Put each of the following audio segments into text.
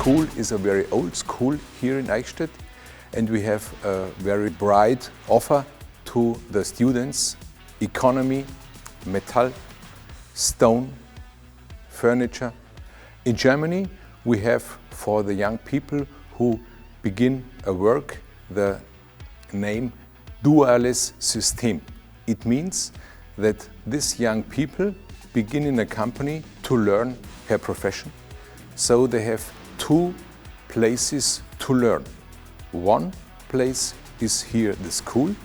school is a very old school here in Eichstätt, and we have a very bright offer to the students: economy, metal, stone, furniture. In Germany, we have for the young people who begin a work the name Duales System. It means that these young people begin in a company to learn her profession. So they have two places to learn. One place is here, the school,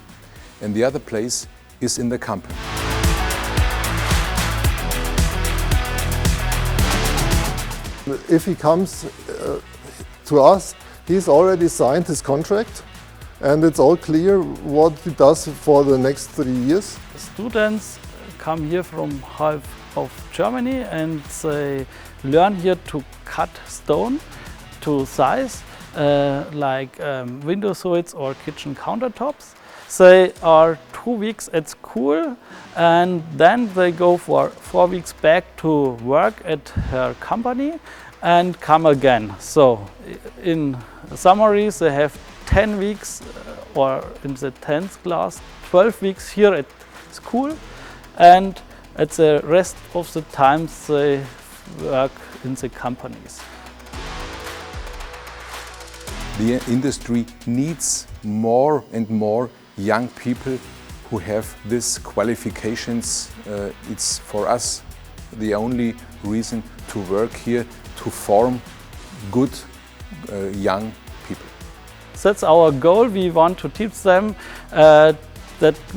and the other place is in the company. If he comes to us, he's already signed his contract, and it's all clear what he does for the next 3 years. Students come here from half of Germany and they learn here to cut stone to size, like window sills or kitchen countertops. They are 2 weeks at school and then they go for 4 weeks back to work at her company and come again. So in summary, they have 10 weeks or in the 10th class, 12 weeks here at school, and at the rest of the time they work in the companies. The industry needs more and more young people who have these qualifications. It's for us the only reason to work here, to form good young people. That's our goal. We want to teach them that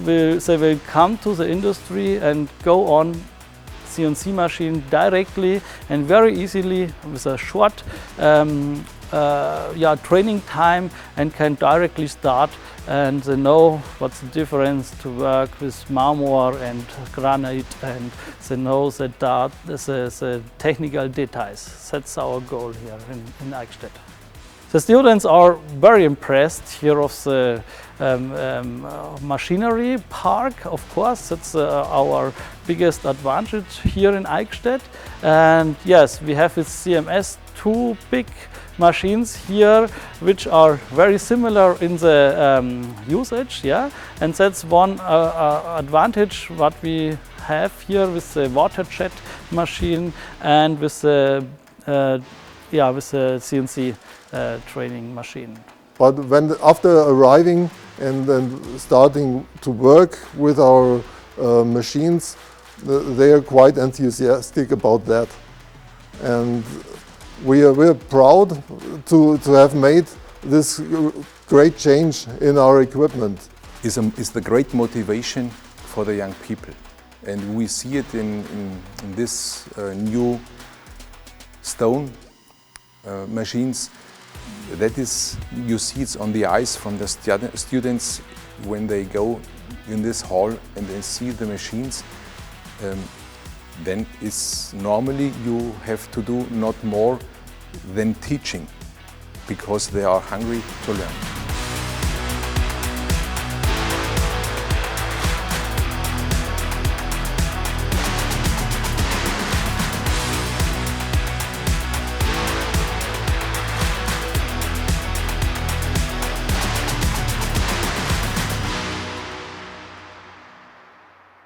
they will come to the industry and go on CNC machine directly and very easily with a short training time, and can directly start, and they know what's the difference to work with marmor and granite, and they know the technical details. That's our goal here in Eichstätt. The students are very impressed here of the machinery park. Of course, that's our biggest advantage here in Eichstätt. And yes, we have with CMS 2 big machines here, which are very similar in the usage, yeah. And that's one advantage what we have here with the water jet machine and with the CNC training machine. But after arriving and then starting to work with our machines, they are quite enthusiastic about that. And we're proud to have made this great change in our equipment. Is the great motivation for the young people. And we see it in this new stone machines. That is, you see it's on the eyes from the students when they go in this hall and they see the machines. Then it's normally you have to do not more than teaching, because they are hungry to learn.